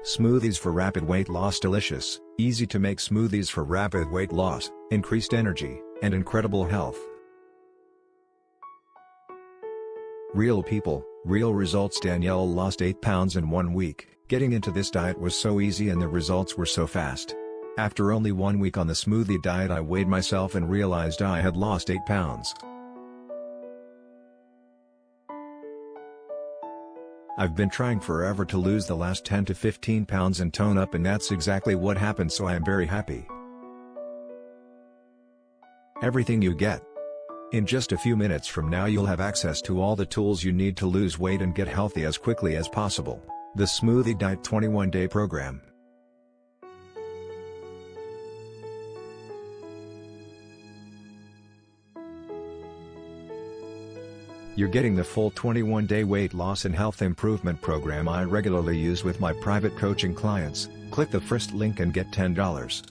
Smoothies for rapid weight loss. Delicious, easy to make smoothies for rapid weight loss, increased energy, and incredible health. Real people, real results. Danielle lost 8 pounds in 1 week. Getting into this diet was so easy and the results were so fast. After only 1 week on the smoothie diet, I weighed myself and realized I had lost 8 pounds. I've been trying forever to lose the last 10 to 15 pounds and tone up, and that's exactly what happened, so I am very happy. Everything you get. In just a few minutes from now you'll have access to all the tools you need to lose weight and get healthy as quickly as possible. The Smoothie Diet 21-Day Program. You're getting the full 21-day weight loss and health improvement program I regularly use with my private coaching clients. Click the first link and get $10